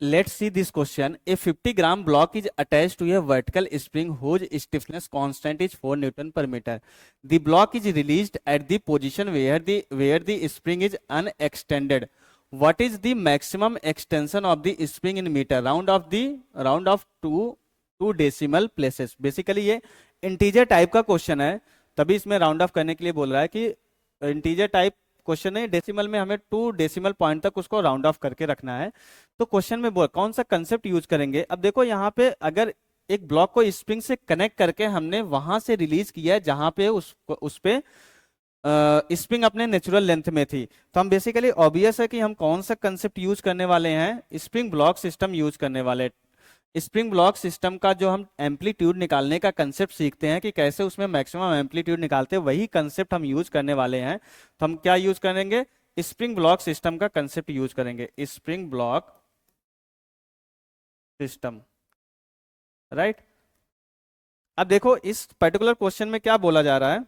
Let's see this question. A 50-gram block is attached to a vertical spring whose stiffness constant is 4 Newton per meter. The block is released at the position where the spring is unextended. What is the maximum extension of the spring in meter? Round of two decimal places. Basically ये integer type का question है, तभी इसमें round of करने के लिए बोल रहा है कि इंटीजर टाइप क्वेश्चन है, डेसिमल में हमें 2 डेसिमल पॉइंट तक उसको राउंड ऑफ करके रखना है। तो क्वेश्चन में बोल कौन सा कंसेप्ट यूज करेंगे। अब देखो यहाँ पे अगर एक ब्लॉक को स्प्रिंग से कनेक्ट करके हमने वहां से रिलीज किया है जहां पे उस पे स्प्रिंग अपने नेचुरल लेंथ में थी, तो हम बेसिकली ऑब्वियस है कि हम कौन सा कंसेप्ट यूज करने वाले हैं, स्प्रिंग ब्लॉक सिस्टम यूज करने वाले। स्प्रिंग ब्लॉक सिस्टम का जो हम एम्पलीट्यूड निकालने का कंसेप्ट सीखते हैं कि कैसे उसमें मैक्सिमम एम्पलीट्यूड निकालते हैं, वही कंसेप्ट हम यूज करने वाले हैं। तो हम क्या यूज करेंगे, स्प्रिंग ब्लॉक सिस्टम का कंसेप्ट यूज करेंगे, स्प्रिंग ब्लॉक सिस्टम, राइट। अब देखो इस पर्टिकुलर क्वेश्चन में क्या बोला जा रहा है,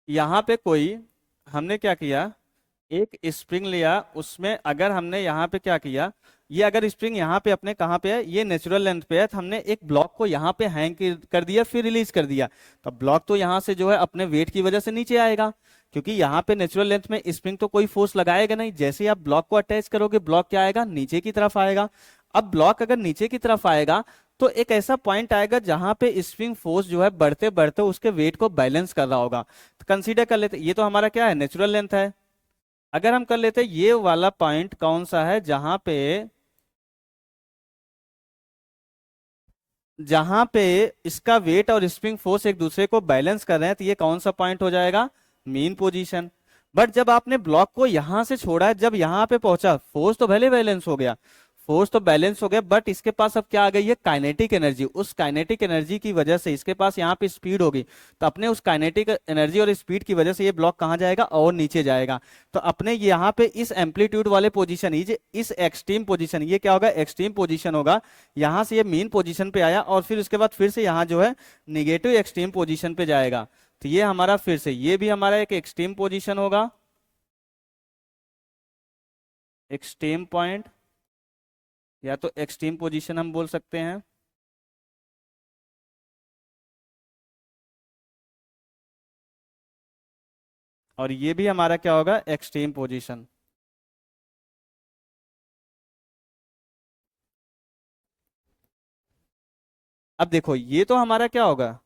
यहां पे कोई हमने क्या किया, एक स्प्रिंग लिया, उसमें अगर हमने यहाँ पे क्या किया, ये अगर स्प्रिंग यहाँ पे अपने कहाँ पे है, ये नेचुरल लेंथ पे है, तो हमने एक ब्लॉक को यहाँ पे हैंग कर दिया, फिर रिलीज कर दिया। तो ब्लॉक तो यहाँ से जो है अपने वेट की वजह से नीचे आएगा, क्योंकि यहाँ पे नेचुरल लेंथ में स्प्रिंग तो कोई फोर्स लगाएगा नहीं। जैसे ही आप ब्लॉक को अटैच करोगे, ब्लॉक क्या आएगा, नीचे की तरफ आएगा। अब ब्लॉक अगर नीचे की तरफ आएगा तो एक ऐसा पॉइंट आएगा जहां पे स्प्रिंग फोर्स जो है बढ़ते बढ़ते उसके वेट को बैलेंस कर रहा होगा। तो कंसीडर कर लेते, ये तो हमारा क्या है, नेचुरल लेंथ है। अगर हम कर लेते ये वाला पॉइंट कौन सा है, जहां पे इसका वेट और स्प्रिंग फोर्स एक दूसरे को बैलेंस कर रहे हैं, तो ये कौन सा पॉइंट हो जाएगा, मीन पोजीशन। बट जब आपने ब्लॉक को यहां से छोड़ा है, जब यहां पे पहुंचा, फोर्स तो भले बैलेंस हो गया, बट इसके पास अब क्या आ गई है, काइनेटिक एनर्जी। उस काइनेटिक एनर्जी की वजह से इसके पास यहाँ पे स्पीड होगी, तो अपने उस काइनेटिक एनर्जी और स्पीड की वजह से ये ब्लॉक कहाँ जाएगा, और नीचे जाएगा। तो अपने यहाँ पे इस एम्पलीट्यूड वाले पोजीशन, इस एक्सट्रीम पोजीशन, ये क्या होगा, एक्सट्रीम पोजीशन होगा। यहाँ से ये मीन पोजीशन पे आया और फिर उसके बाद फिर से यहाँ जो है निगेटिव एक्सट्रीम पोजीशन पे जाएगा। तो ये हमारा फिर से, ये भी हमारा एक एक्सट्रीम पोजीशन होगा, एक्सट्रीम पॉइंट, या तो एक्सट्रीम पोजीशन हम बोल सकते हैं। और ये भी हमारा क्या होगा, एक्सट्रीम पोजीशन। अब देखो ये तो हमारा क्या होगा,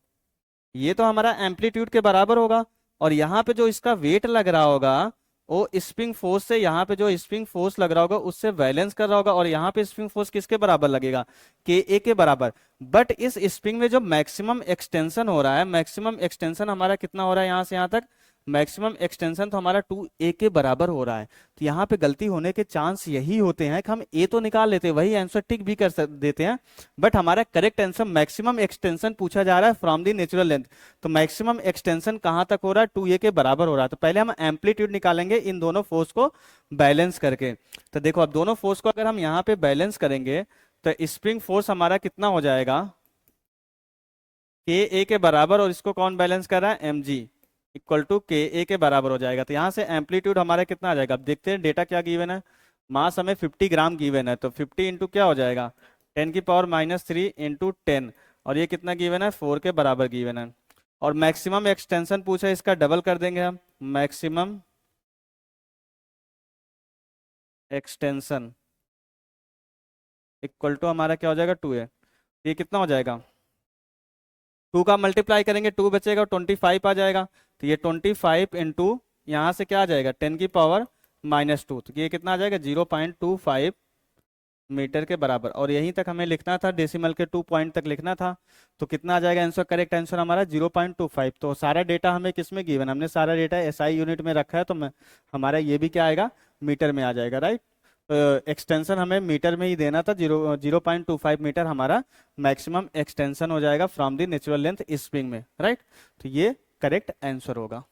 ये तो हमारा एम्पलीट्यूड के बराबर होगा, और यहाँ पे जो इसका वेट लग रहा होगा वो स्प्रिंग फोर्स से, यहाँ पे जो स्प्रिंग फोर्स लग रहा होगा उससे बैलेंस कर रहा होगा, और यहाँ पे स्प्रिंग फोर्स किसके बराबर लगेगा, के ए के बराबर। बट इस स्प्रिंग में जो मैक्सिमम एक्सटेंशन हो रहा है, मैक्सिमम एक्सटेंशन हमारा कितना हो रहा है, यहाँ से यहाँ तक मैक्सिमम एक्सटेंशन तो हमारा 2a के बराबर हो रहा है। तो यहाँ पे गलती होने के चांस यही होते हैं कि हम a तो निकाल लेते हैं, वही आंसर टिक भी कर देते हैं, बट हमारा करेक्ट आंसर मैक्सिमम एक्सटेंशन पूछा जा रहा है फ्रॉम दी नेचुरल लेंथ। तो मैक्सिमम एक्सटेंशन कहाँ तक हो रहा है, 2a के बराबर हो रहा है। तो पहले हम एम्पलीट्यूड निकालेंगे इन दोनों फोर्स को बैलेंस करके। तो देखो अब दोनों फोर्स को अगर हम यहाँ पे बैलेंस करेंगे तो स्प्रिंग फोर्स हमारा कितना हो जाएगा, के ए के बराबर, और इसको कौन बैलेंस कर रहा है, एम जी इक्वल टू के ए के बराबर हो जाएगा। तो यहाँ से एम्पलीट्यूड हमारा कितना आ जाएगा, अब देखते हैं डेटा क्या गिवन है। मास हमें 50 ग्राम गिवन है, तो 50 इंटू क्या हो जाएगा, 10 की पावर -3 इंटू 10, और ये कितना गिवन है, 4 के बराबर गिवन है। और मैक्सिमम एक्सटेंशन पूछा है, इसका डबल कर देंगे हम, मैक्सिमम एक्सटेंशन इक्वल टू हमारा क्या हो जाएगा, 2a। ये कितना हो जाएगा, 2 का मल्टीप्लाई करेंगे 2 बचेगा, 25 आ जाएगा। तो ये 25 इंटू यहाँ से क्या आ जाएगा, 10 की पावर -2, तो ये कितना आ जाएगा, 0.25 मीटर के बराबर। और यहीं तक हमें लिखना था, डेसिमल के 2 पॉइंट तक लिखना था। तो कितना आ जाएगा आंसर, करेक्ट आंसर हमारा 0.25। तो सारा डेटा हमें किस में गिवन, हमने सारा डेटा एसआई यूनिट में रखा है, तो हमारा ये भी क्या आएगा, मीटर में आ जाएगा, राइट। एक्सटेंशन हमें मीटर में ही देना था, 0.25 मीटर हमारा मैक्सिमम एक्सटेंशन हो जाएगा from the natural length spring में, राइट। तो ये करेक्ट आंसर होगा।